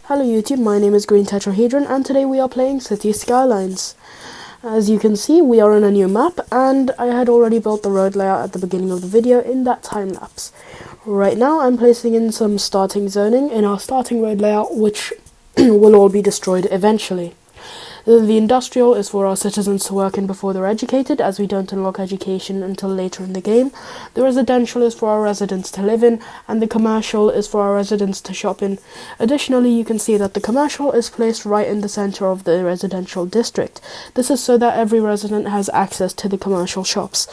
Hello YouTube, my name is Green Tetrahedron and today we are playing Cities Skylines. As you can see, we are on a new map and I had already built the road layout at the beginning of the video in that time lapse. Right now I'm placing in some starting zoning in our starting road layout, which will all be destroyed eventually. The industrial is for our citizens to work in before they're educated, as we don't unlock education until later in the game. The residential is for our residents to live in, and the commercial is for our residents to shop in. Additionally, you can see that the commercial is placed right in the center of the residential district. This is so that every resident has access to the commercial shops.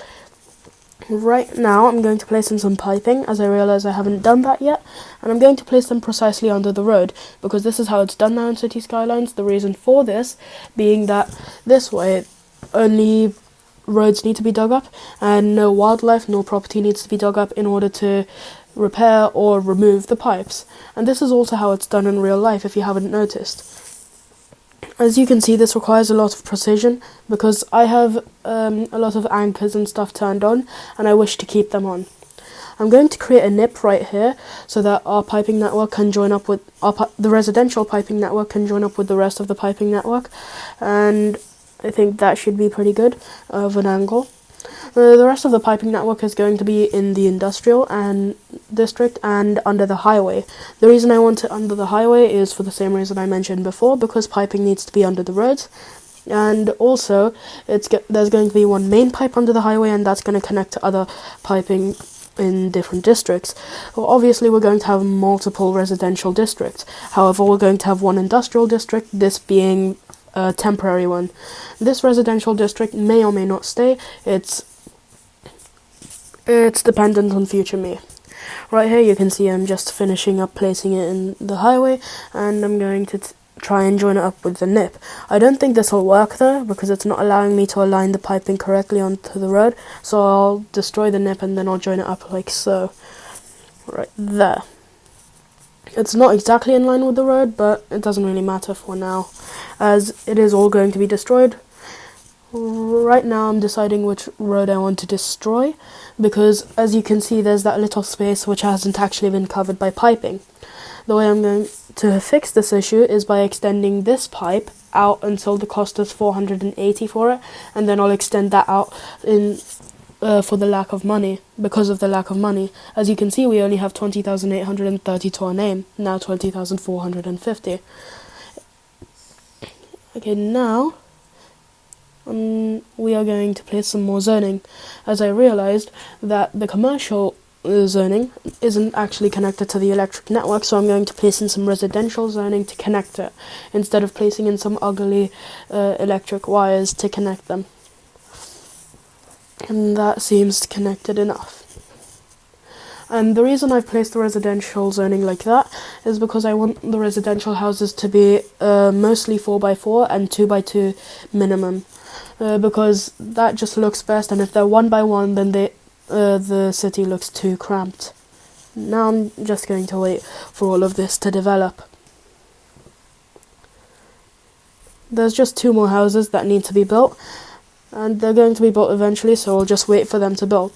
Right now I'm going to place in some piping, as I realize I haven't done that yet, and I'm going to place them precisely under the road, because this is how it's done now in City Skylines. The reason for this being that this way only roads need to be dug up, and no wildlife nor property needs to be dug up in order to repair or remove the pipes. And this is also how it's done in real life, if you haven't noticed. As you can see, this requires a lot of precision because I have a lot of anchors and stuff turned on, and I wish to keep them on. I'm going to create a nip right here so that our piping network can join up with the residential piping network can join up with the rest of the piping network, and I think that should be pretty good of an angle. The rest of the piping network is going to be in the industrial and district and under the highway. The reason I want it under the highway is for the same reason I mentioned before, because piping needs to be under the roads, and also there's going to be one main pipe under the highway, and that's going to connect to other piping in different districts. Well, obviously we're going to have multiple residential districts. However, we're going to have one industrial district, this being a temporary one. This residential district may or may not stay. It's dependent on future me. Right here you can see I'm just finishing up placing it in the highway, and I'm going to try and join it up with the nip. I don't think this will work though, because it's not allowing me to align the piping correctly onto the road, so I'll destroy the nip and then I'll join it up like so. Right there. It's not exactly in line with the road, but it doesn't really matter for now, as it is all going to be destroyed. Right now I'm deciding which road I want to destroy, because as you can see there's that little space which hasn't actually been covered by piping. The way I'm going to fix this issue is by extending this pipe out until the cost is 480 for it, and then I'll extend that out for the lack of money, because of the lack of money. As you can see, we only have 20,830 to our name, now 20,450. Okay, now we are going to place some more zoning, as I realized that the commercial zoning isn't actually connected to the electric network, so I'm going to place in some residential zoning to connect it, instead of placing in some ugly electric wires to connect them. And that seems connected enough. And the reason I've placed the residential zoning like that is because I want the residential houses to be mostly 4x4 and 2x2 minimum, because that just looks best, and if they're 1x1 then the city looks too cramped. Now I'm just going to wait for all of this to develop. There's just 2 more houses that need to be built, and they're going to be built eventually, so I'll just wait for them to build.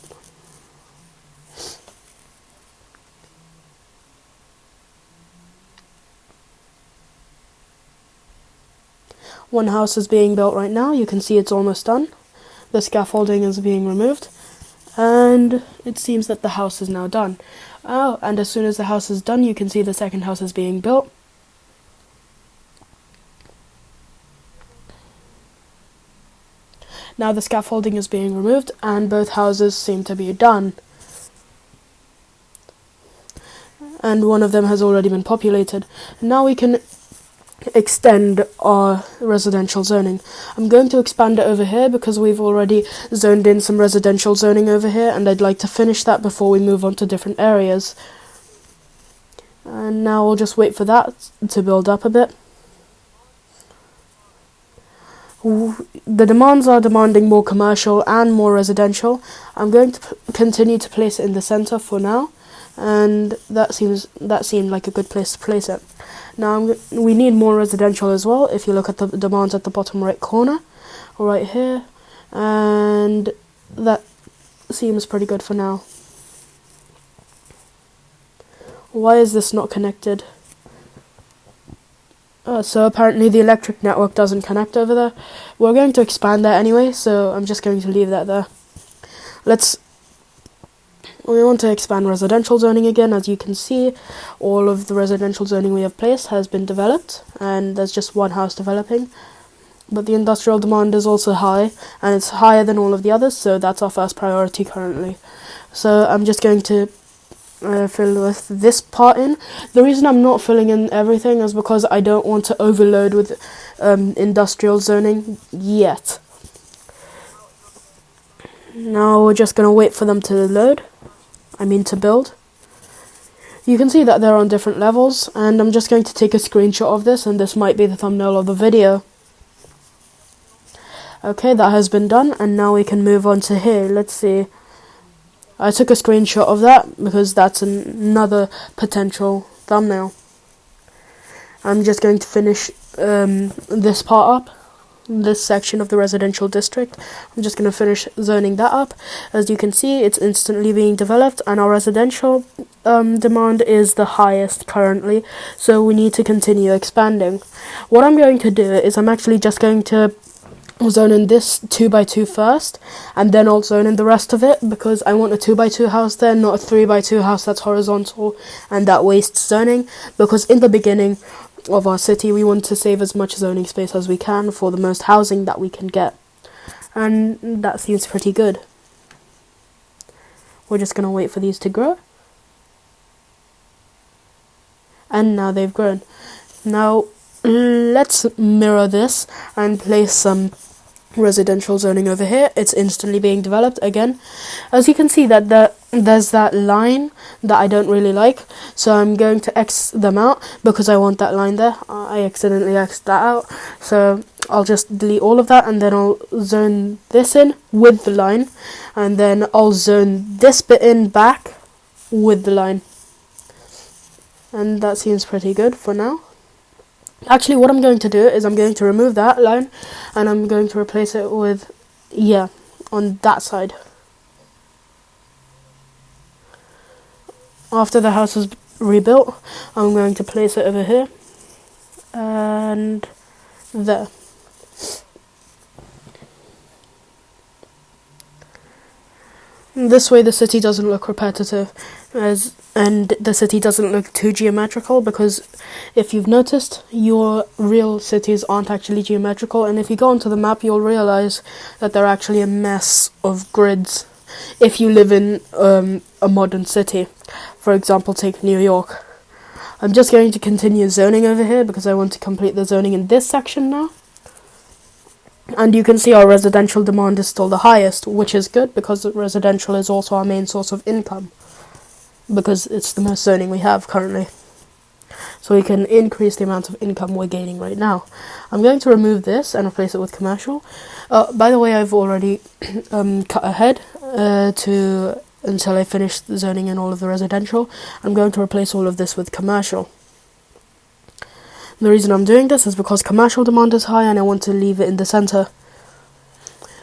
One house is being built right now. You can see it's almost done. The scaffolding is being removed, and it seems that the house is now done. Oh, and as soon as the house is done, you can see the second house is being built. Now the scaffolding is being removed, and both houses seem to be done. And one of them has already been populated. Now we can extend our residential zoning. I'm going to expand it over here because we've already zoned in some residential zoning over here, and I'd like to finish that before we move on to different areas. And now we'll just wait for that to build up a bit. The demands are demanding more commercial and more residential. I'm going to continue to place it in the center for now, and that seemed like a good place to place it. Now we need more residential as well. If you look at the demands at the bottom right corner, right here, and that seems pretty good for now. Why is this not connected? So apparently the electric network doesn't connect over there. We're going to expand that anyway, so I'm just going to leave that there. We want to expand residential zoning again. As you can see, all of the residential zoning we have placed has been developed, and there's just one house developing. But the industrial demand is also high, and it's higher than all of the others, so that's our first priority currently. So I'm just going to fill with this part in. The reason I'm not filling in everything is because I don't want to overload with industrial zoning yet. Now we're just going to wait for them to to build. You can see that they're on different levels, and I'm just going to take a screenshot of this, and this might be the thumbnail of the video. Okay, that has been done, and now we can move on to here. Let's see. I took a screenshot of that because that's another potential thumbnail. I'm just going to finish this part up, this section of the residential district. I'm just going to finish zoning that up. As you can see, it's instantly being developed, and our residential demand is the highest currently, so we need to continue expanding. What I'm going to do is I'm actually just going to zone in this 2x2 first, and then I'll zone in the rest of it, because I want a 2x2 house there, not a 3x2 house that's horizontal and that wastes zoning, because in the beginning of our city we want to save as much zoning space as we can for the most housing that we can get, and that seems pretty good. We're just going to wait for these to grow, and now they've grown. Now let's mirror this and place some residential zoning over here. It's instantly being developed again. As you can see that there's that line that I don't really like, so I'm going to X them out because I want that line there. I accidentally X'd that out, so I'll just delete all of that, and then I'll zone this in with the line, and then I'll zone this bit in back with the line, and that seems pretty good for now. Actually, what I'm going to do is I'm going to remove that line, and I'm going to replace it with, on that side. After the house is rebuilt, I'm going to place it over here, and there. This way the city doesn't look repetitive, and the city doesn't look too geometrical, because if you've noticed, your real cities aren't actually geometrical, and if you go onto the map you'll realize that they're actually a mess of grids if you live in a modern city. For example, take New York. I'm just going to continue zoning over here because I want to complete the zoning in this section now. And you can see our residential demand is still the highest, which is good because residential is also our main source of income, because it's the most zoning we have currently. So we can increase the amount of income we're gaining right now. I'm going to remove this and replace it with commercial. By the way, I've already cut ahead until I finish the zoning in all of the residential. I'm going to replace all of this with commercial. The reason I'm doing this is because commercial demand is high and I want to leave it in the center.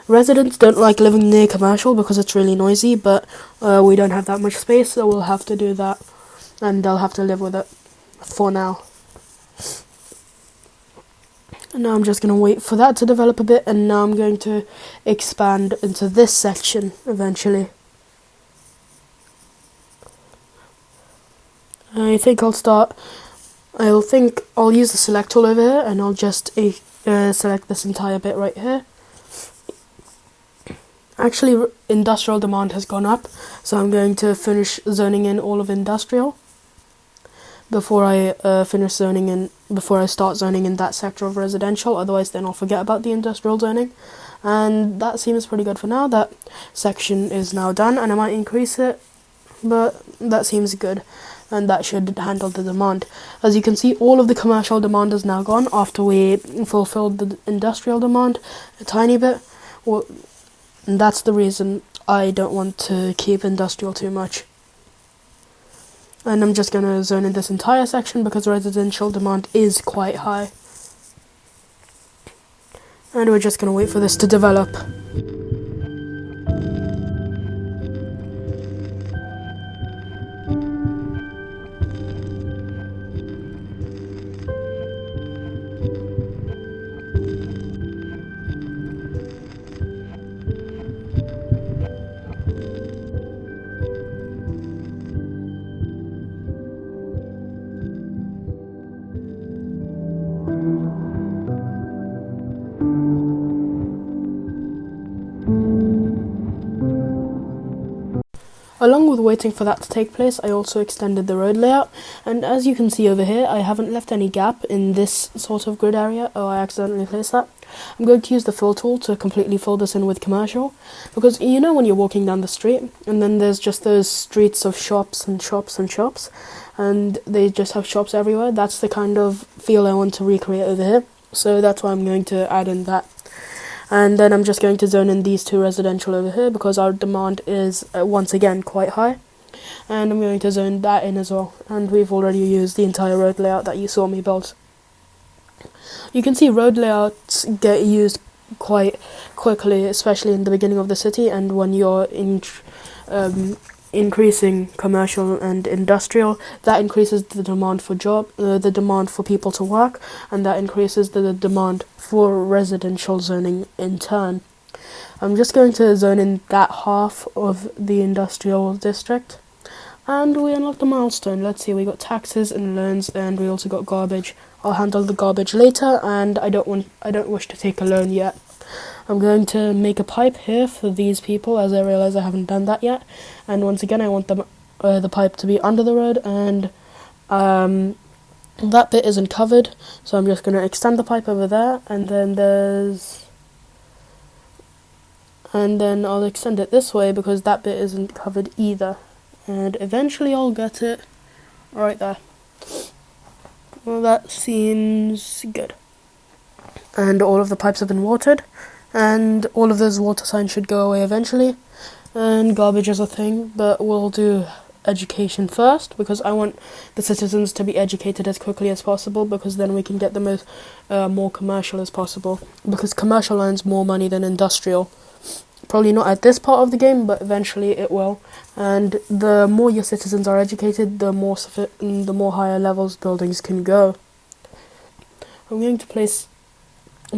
Residents don't like living near commercial because it's really noisy, but we don't have that much space, so we'll have to do that, and they'll have to live with it for now. And now I'm just going to wait for that to develop a bit, and now I'm going to expand into this section eventually. I think I'll use the select tool over here, and I'll just select this entire bit right here. Actually, industrial demand has gone up, so I'm going to finish zoning in all of industrial before I start zoning in that sector of residential. Otherwise, then I'll forget about the industrial zoning. And that seems pretty good for now. That section is now done, and I might increase it, but that seems good. and that should handle the demand. As you can see, all of the commercial demand is now gone after we fulfilled the industrial demand a tiny bit. Well, and that's the reason I don't want to keep industrial too much. And I'm just going to zone in this entire section because residential demand is quite high. And we're just going to wait for this to develop. Along with waiting for that to take place, I also extended the road layout, and as you can see over here, I haven't left any gap in this sort of grid area. Oh, I accidentally placed that. I'm going to use the fill tool to completely fill this in with commercial, because you know when you're walking down the street, and then there's just those streets of shops and shops and shops, and they just have shops everywhere. That's the kind of feel I want to recreate over here, so that's why I'm going to add in that. And then I'm just going to zone in these two residential over here because our demand is once again quite high. And I'm going to zone that in as well. And we've already used the entire road layout that you saw me build. You can see road layouts get used quite quickly, especially in the beginning of the city and when you're increasing commercial and industrial. That increases the demand for the demand for people to work, and that increases the demand for residential zoning in turn. I'm just going to zone in that half of the industrial district, and we unlocked the milestone. Let's see, we got taxes and loans, and we also got garbage. I'll handle the garbage later, and I don't wish to take a loan yet. I'm going to make a pipe here for these people, as I realize I haven't done that yet. And once again, I want the pipe to be under the road, and that bit isn't covered, so I'm just going to extend the pipe over there, and then I'll extend it this way because that bit isn't covered either. And eventually I'll get it right there. Well, that seems good. And all of the pipes have been watered, and all of those water signs should go away eventually. And garbage is a thing, but we'll do education first because I want the citizens to be educated as quickly as possible, because then we can get them as more commercial as possible, because commercial earns more money than industrial. Probably not at this part of the game, but eventually it will. And the more your citizens are educated, the more higher levels buildings can go. I'm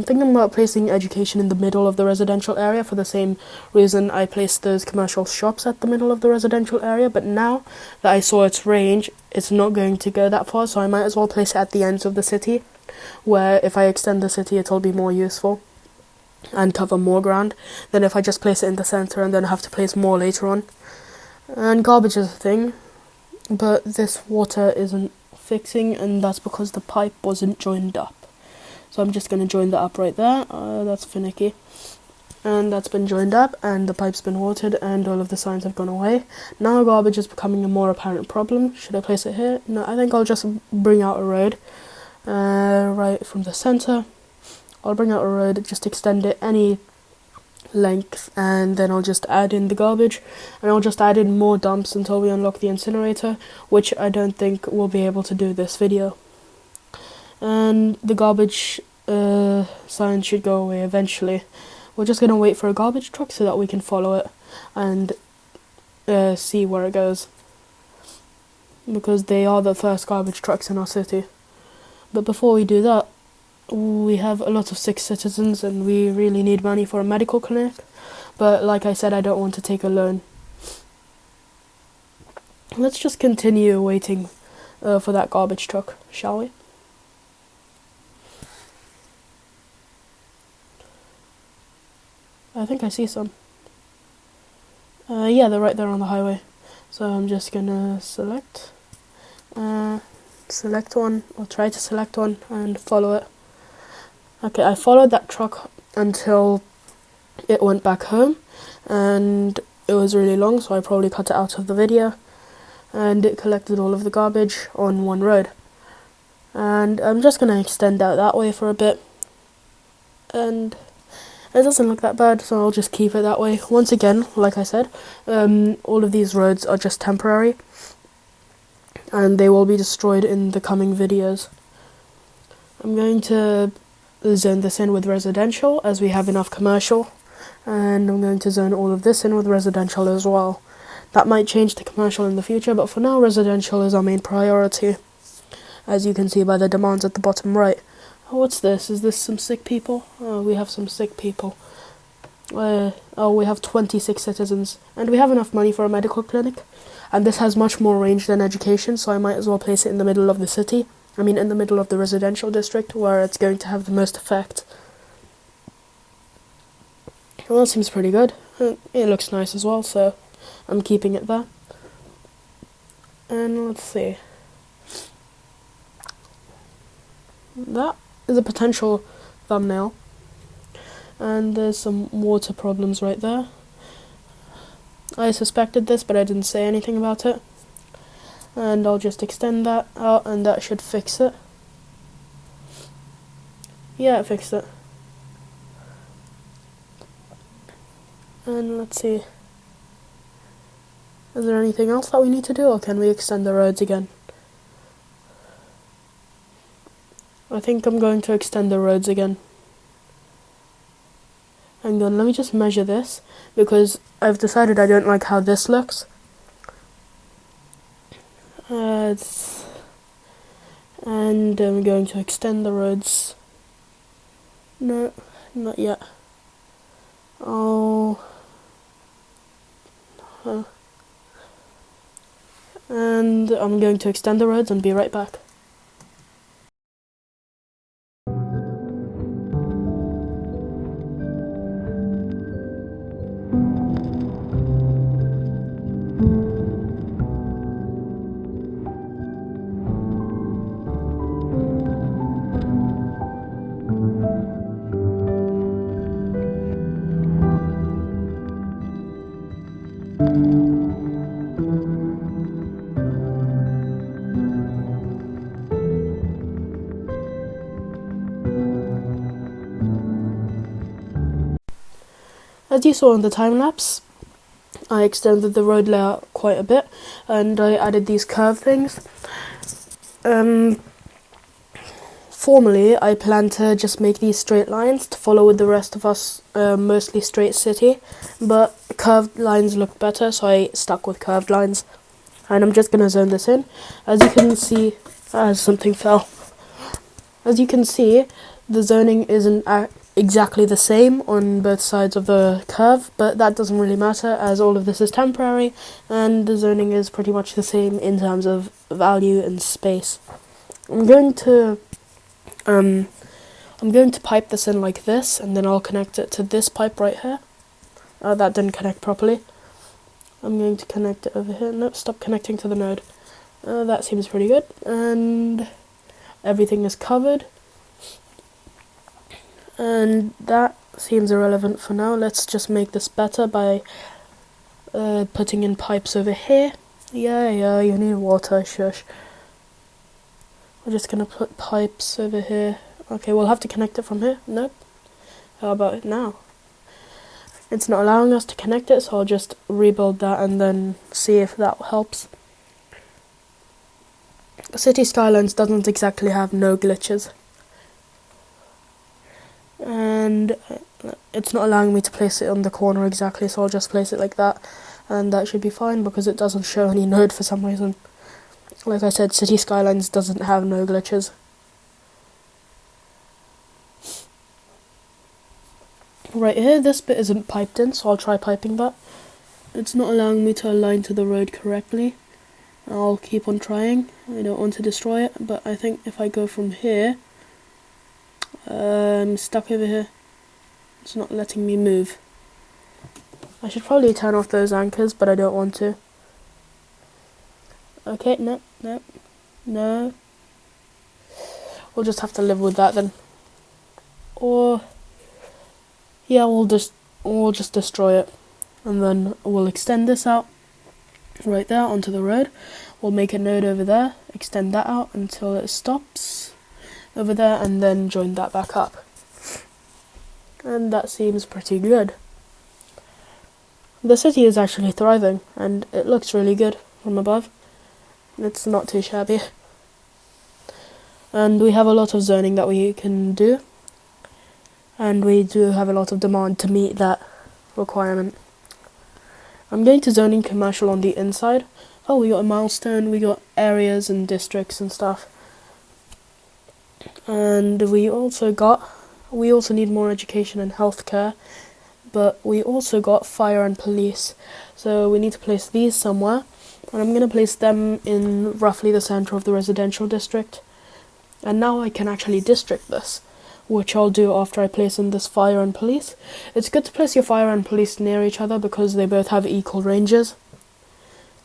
thinking about placing education in the middle of the residential area for the same reason I placed those commercial shops at the middle of the residential area, but now that I saw its range, it's not going to go that far, so I might as well place it at the ends of the city, where if I extend the city it'll be more useful and cover more ground than if I just place it in the center and then have to place more later on. And garbage is a thing, but this water isn't fixing, and that's because the pipe wasn't joined up. So I'm just going to join that up right there. That's finicky. And that's been joined up, and the pipe's been watered, and all of the signs have gone away. Now garbage is becoming a more apparent problem. Should I place it here? No, I think I'll just bring out a road right from the center. I'll bring out a road, just extend it any length, and then I'll just add in the garbage, and I'll just add in more dumps until we unlock the incinerator, which I don't think we'll be able to do this video. And the garbage sign should go away eventually. We're just going to wait for a garbage truck so that we can follow it and see where it goes, because they are the first garbage trucks in our city. But before we do that, we have a lot of sick citizens and we really need money for a medical clinic, but like I said, I don't want to take a loan. Let's just continue waiting for that garbage truck, shall we? I think I see some. Yeah, they're right there on the highway. So I'm just gonna select one, or try to select one and follow it. Okay, I followed that truck until it went back home, and it was really long, so I probably cut it out of the video. and it collected all of the garbage on one road. And I'm just going to extend out that way for a bit, and it doesn't look that bad, so I'll just keep it that way. Once again, like I said, all of these roads are just temporary, and they will be destroyed in the coming videos. I'm going to zone this in with residential, as we have enough commercial, and I'm going to zone all of this in with residential as well. That might change to commercial in the future, but for now residential is our main priority, as you can see by the demands at the bottom right. Oh, what's this? Is this some sick people? Oh, we have some sick people. We have 26 citizens, and we have enough money for a medical clinic, and this has much more range than education, so I might as well place it in the middle of the city. I mean, in the middle of the residential district, where it's going to have the most effect. Well, that seems pretty good. It looks nice as well, so I'm keeping it there. And let's see. That is a potential thumbnail. And there's some water problems right there. I suspected this, but I didn't say anything about it. And I'll just extend that out, and that should fix it. Yeah, it fixed it. And let's see. Is there anything else that we need to do, or can we extend the roads again? I think I'm going to extend the roads again. Hang on, let me just measure this, because I've decided I don't like how this looks. And I'm going to extend the roads. No, not yet. And I'm going to extend the roads and be right back. As you saw in the time-lapse, I extended the road layout quite a bit, and I added these curve things. Formally, I plan to just make these straight lines to follow with the rest of us mostly straight city, but curved lines look better, so I stuck with curved lines. And I'm just going to zone this in. As you can see, something fell. As you can see, the zoning isn't exactly the same on both sides of the curve, but that doesn't really matter, as all of this is temporary, and the zoning is pretty much the same in terms of value and space. I'm going to pipe this in like this, and then I'll connect it to this pipe right here. That didn't connect properly. I'm going to connect it over here. Nope, stop connecting to the node. That seems pretty good, and everything is covered. And that seems irrelevant for now. Let's just make this better by putting in pipes over here. Yeah, you need water, shush. We're just gonna put pipes over here. Okay, we'll have to connect it from here. Nope. How about it now? It's not allowing us to connect it, so I'll just rebuild that and then see if that helps. Cities Skylines doesn't exactly have no glitches. And it's not allowing me to place it on the corner exactly, so I'll just place it like that, and that should be fine because it doesn't show any node for some reason. Like I said, Cities Skylines doesn't have no glitches. Right here, this bit isn't piped in, so I'll try piping that. It's not allowing me to align to the road correctly. I'll keep on trying. I don't want to destroy it, but I think if I go from here, I'm stuck over here. It's not letting me move. I should probably turn off those anchors, but I don't want to. Okay, no. We'll just have to live with that then. Or yeah, we'll just destroy it, and then we'll extend this out. right there onto the road. We'll make a node over there, extend that out until it stops over there, and then join that back up. And that seems pretty good. The city is actually thriving, and it looks really good from above. It's not too shabby. And we have a lot of zoning that we can do, and we do have a lot of demand to meet that requirement. I'm going to zoning commercial on the inside. Oh, we got a milestone, we got areas and districts and stuff. And we also need more education and healthcare, but we also got fire and police. So we need to place these somewhere, and I'm going to place them in roughly the center of the residential district. And now I can actually district this, which I'll do after I place in this fire and police. It's good to place your fire and police near each other because they both have equal ranges,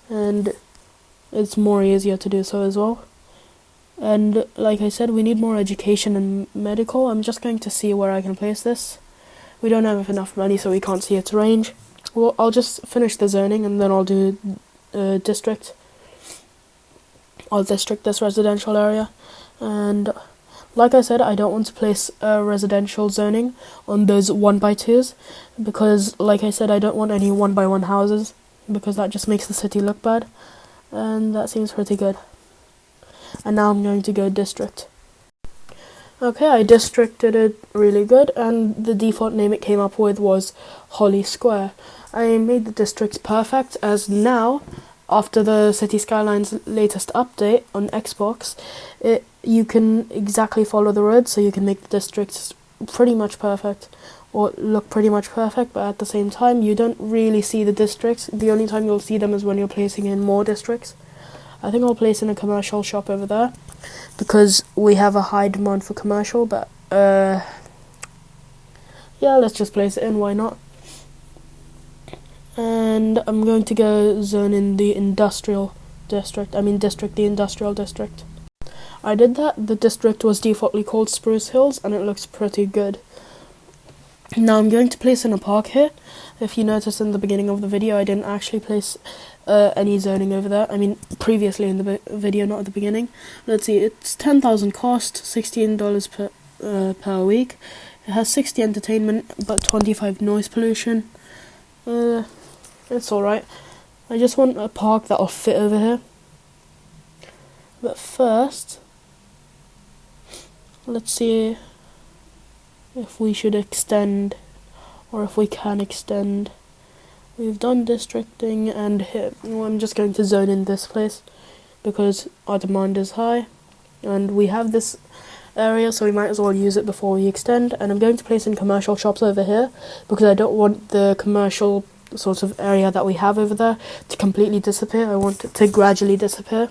and it's more easier to do so as well. And like I said, we need more education and medical. I'm just going to see where I can place this. We don't have enough money, so we can't see its range. Well, I'll just finish the zoning and then I'll do district. I'll district this residential area. And like I said, I don't want to place residential zoning on those 1x2s because, like I said, I don't want any 1x1 houses because that just makes the city look bad. And that seems pretty good. And now I'm going to go district. Okay, I districted it really good, and the default name it came up with was Holly Square. I made the district perfect, as now, after the Cities Skylines latest update on Xbox, you can exactly follow the road, so you can make the districts pretty much perfect, or look pretty much perfect, but at the same time, you don't really see the districts. The only time you'll see them is when you're placing in more districts. I think I'll place in a commercial shop over there, because we have a high demand for commercial, but yeah, let's just place it in, why not? And I'm going to go zone in the industrial district, the industrial district. I did that. The district was defaultly called Spruce Hills, and it looks pretty good. Now I'm going to place in a park here. If you notice in the beginning of the video, I didn't actually place any zoning over there. Previously in the video, not at the beginning. Let's see, it's 10,000 cost, $16 per week. It has 60 entertainment, but 25 noise pollution. It's alright. I just want a park that'll fit over here. But first, let's see if we should extend, or if we can extend. We've done districting, and here, I'm just going to zone in this place because our demand is high and we have this area, so we might as well use it before we extend. And I'm going to place in commercial shops over here because I don't want the commercial sort of area that we have over there to completely disappear. I want it to gradually disappear.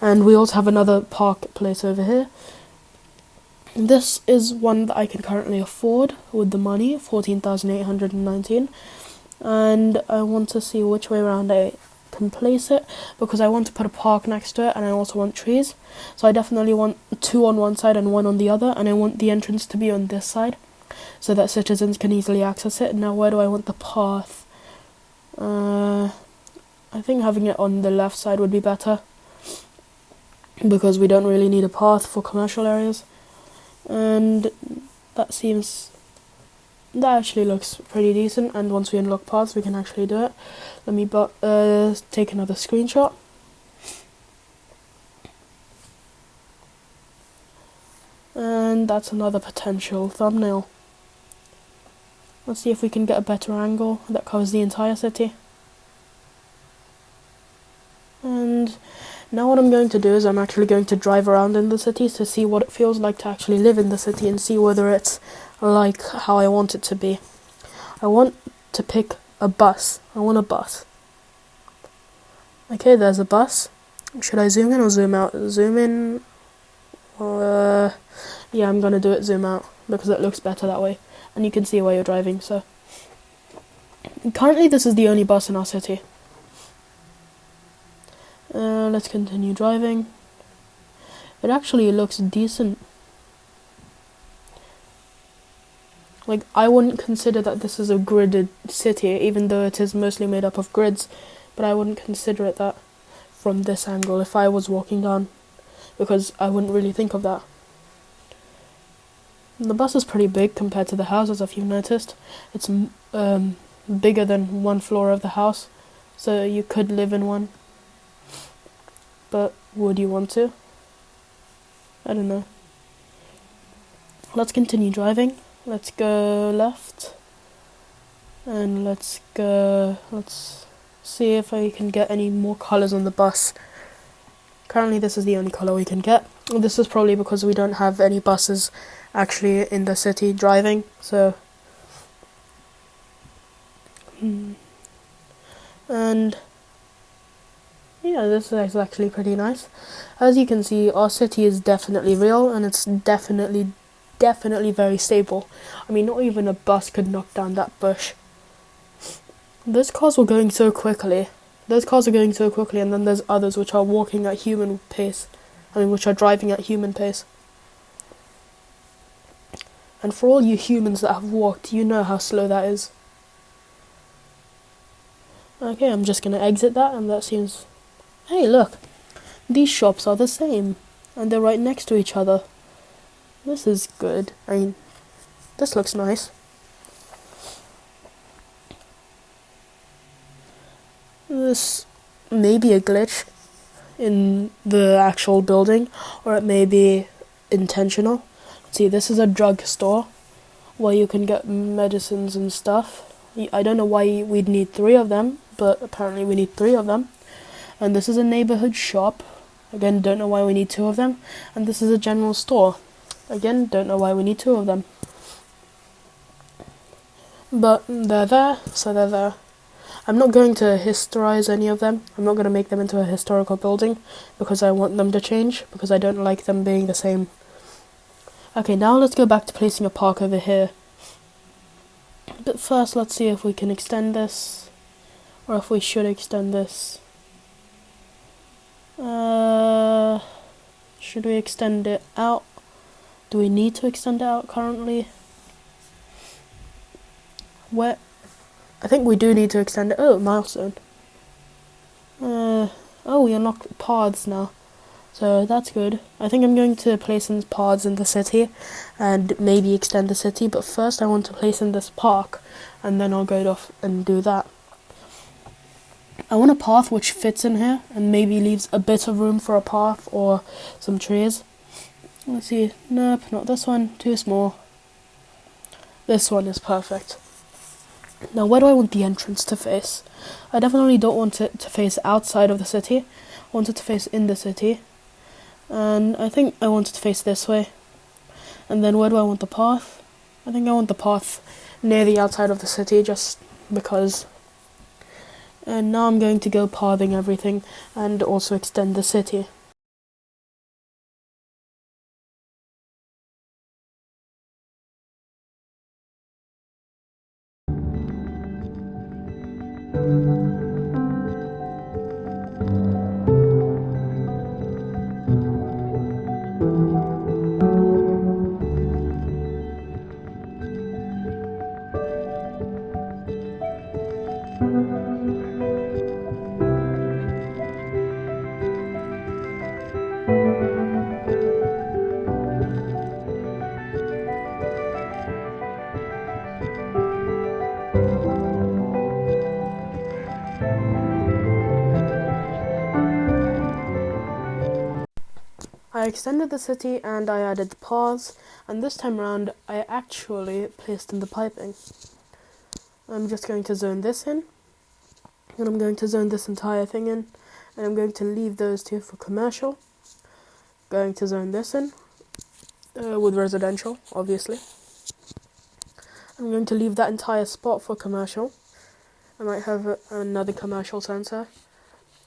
And we also have another park place over here. This is one that I can currently afford with the money, 14,819, and I want to see which way around I can place it because I want to put a park next to it, and I also want trees. So I definitely want 2 on one side and 1 on the other, and I want the entrance to be on this side so that citizens can easily access it. Now, where do I want the path? I think having it on the left side would be better because we don't really need a path for commercial areas. And that actually looks pretty decent, and once we unlock paths we can actually do it. Let me take another screenshot. And that's another potential thumbnail. Let's see if we can get a better angle that covers the entire city. And now what I'm going to do is I'm actually going to drive around in the city to see what it feels like to actually live in the city and see whether it's like how I want it to be. I want to pick a bus. I want a bus. Okay, there's a bus. Should I zoom in or zoom out? Zoom in. Yeah, I'm gonna do it zoom out because it looks better that way, and you can see where you're driving. So currently this is the only bus in our city. Let's continue driving. It actually looks decent. I wouldn't consider that this is a gridded city, even though it is mostly made up of grids, but I wouldn't consider it that from this angle if I was walking down, because I wouldn't really think of that. And the bus is pretty big compared to the houses, if you've noticed. It's bigger than one floor of the house, so you could live in one. But would you want to? I don't know. Let's continue driving. Let's go left. And let's see if I can get any more colours on the bus. Currently this is the only colour we can get. This is probably because we don't have any buses actually in the city driving, so and yeah, this is actually pretty nice. As you can see, our city is definitely real, and it's definitely very stable. I mean, not even a bus could knock down that bush. Those cars were going so quickly. And then there's others which are walking at human pace. Which are driving at human pace. And for all you humans that have walked, you know how slow that is. Okay, I'm just gonna exit that, and that seems... Hey, look! These shops are the same, and they're right next to each other. This is good. I mean, this looks nice. This may be a glitch in the actual building, or it may be intentional. See, this is a drugstore where you can get medicines and stuff. I don't know why we'd need 3 of them, but apparently we need 3 of them. And this is a neighborhood shop. Again, don't know why we need 2 of them. And this is a general store. Again, don't know why we need 2 of them. But they're there, so they're there. I'm not going to historize any of them. I'm not going to make them into a historical building, because I want them to change, because I don't like them being the same. Okay, now let's go back to placing a park over here. But first, let's see if we can extend this, or if we should extend this. Should we extend it out? Do we need to extend it out currently? Where? I think we do need to extend it. Oh, milestone. Oh, we unlocked paths now. So that's good. I think I'm going to place in paths in the city and maybe extend the city, but first I want to place in this park, and then I'll go off and do that. I want a path which fits in here and maybe leaves a bit of room for a path or some trees. Let's see. Nope, not this one. Too small. This one is perfect. Now, where do I want the entrance to face? I definitely don't want it to face outside of the city. I want it to face in the city. And I think I want it to face this way. And then where do I want the path? I think I want the path near the outside of the city, just because. And now I'm going to go pathing everything and also extend the city. I extended the city and I added the paths, and this time around I actually placed in the piping. I'm just going to zone this in, and I'm going to zone this entire thing in, and I'm going to leave those 2 for commercial. Going to zone this in, with residential, obviously. I'm going to leave that entire spot for commercial. I might have another commercial centre.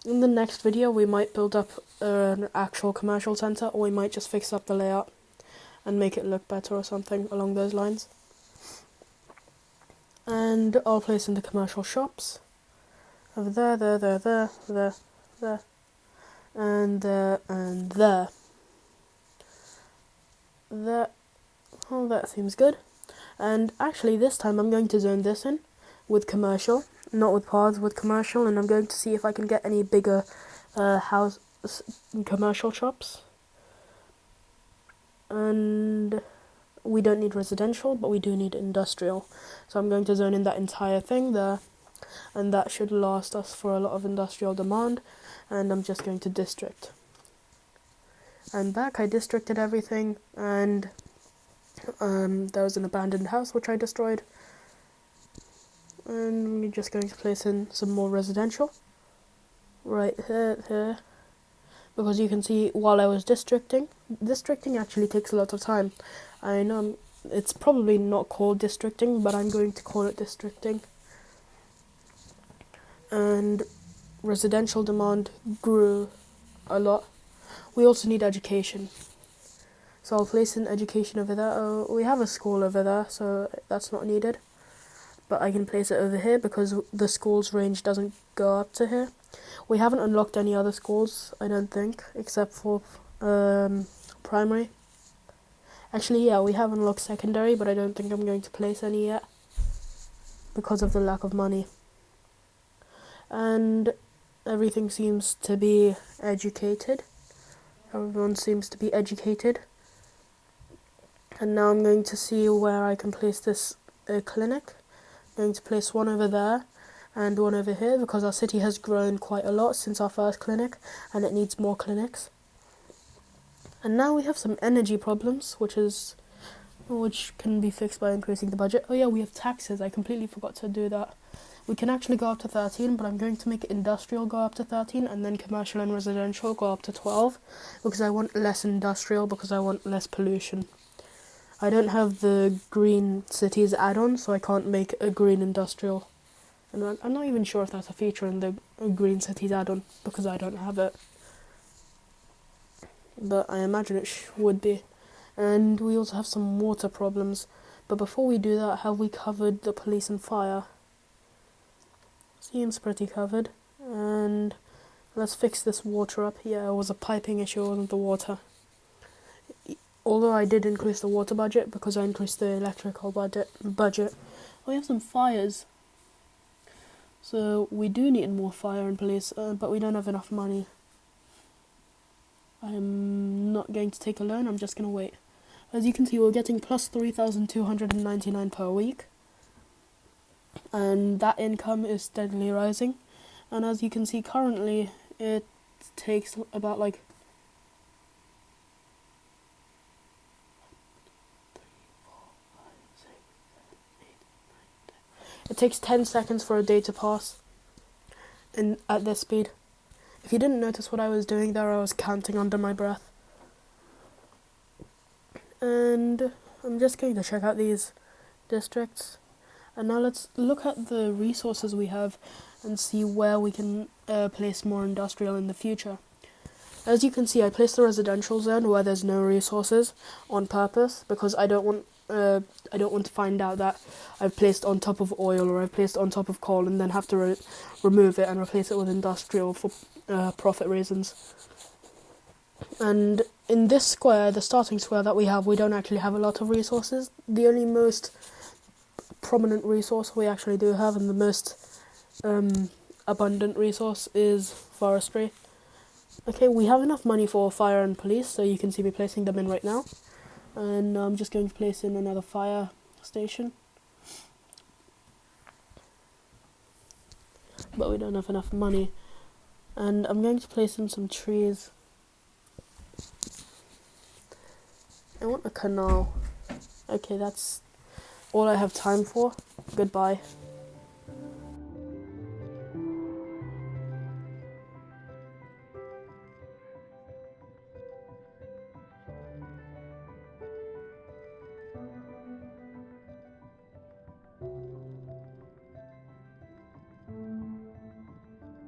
In the next video we might build up an actual commercial centre, or we might just fix up the layout and make it look better or something along those lines. And I'll place in the commercial shops. Over there, there, and there, and there. There. Oh, that seems good. And actually this time I'm going to zone this in with commercial, not with paths, with commercial, and I'm going to see if I can get any bigger house commercial shops. And we don't need residential, but we do need industrial. So I'm going to zone in that entire thing there, and that should last us for a lot of industrial demand. And I'm just going to district. And back, I districted everything, and there was an abandoned house which I destroyed. And we're just going to place in some more residential right here, because you can see while I was districting actually takes a lot of time. I know it's probably not called districting, but I'm going to call it districting. And residential demand grew a lot. We also need education, so I'll place in education over there. We have a school over there, so that's not needed, but I can place it over here because the school's range doesn't go up to here. We haven't unlocked any other schools, I don't think, except for primary. Actually, yeah, we have unlocked secondary, but I don't think I'm going to place any yet because of the lack of money. And everything seems to be educated. Everyone seems to be educated. And now I'm going to see where I can place this clinic. I'm going to place one over there and one over here because our city has grown quite a lot since our first clinic and it needs more clinics. And now we have some energy problems, which can be fixed by increasing the budget. Oh yeah, we have taxes. I completely forgot to do that. We can actually go up to 13, but I'm going to make industrial go up to 13 and then commercial and residential go up to 12 because I want less industrial, because I want less pollution. I don't have the green cities add-on, so I can't make a green industrial. And I'm not even sure if that's a feature in the green cities add-on because I don't have it. But I imagine it would be. And we also have some water problems. But before we do that, have we covered the police and fire? Seems pretty covered. And let's fix this water up. Yeah, it was a piping issue, it wasn't the water. Although I did increase the water budget because I increased the electrical budget. We have some fires. So we do need more fire and police, but we don't have enough money. I'm not going to take a loan, I'm just going to wait. As you can see, we're getting plus 3,299 per week. And that income is steadily rising. And as you can see, currently it takes about like it takes 10 seconds for a day to pass at this speed. If you didn't notice what I was doing there, I was counting under my breath. And I'm just going to check out these districts. And now let's look at the resources we have and see where we can place more industrial in the future. As you can see, I placed the residential zone where there's no resources on purpose because I don't want to find out that I've placed on top of oil or I've placed on top of coal and then have to remove it and replace it with industrial for profit reasons. And in this square, the starting square that we have, we don't actually have a lot of resources. The only most prominent resource we actually do have, and the most abundant resource, is forestry. Okay, we have enough money for fire and police, so you can see me placing them in right now. And I'm just going to place in another fire station. But we don't have enough money. And I'm going to place in some trees. I want a canal. Okay, that's all I have time for. Goodbye.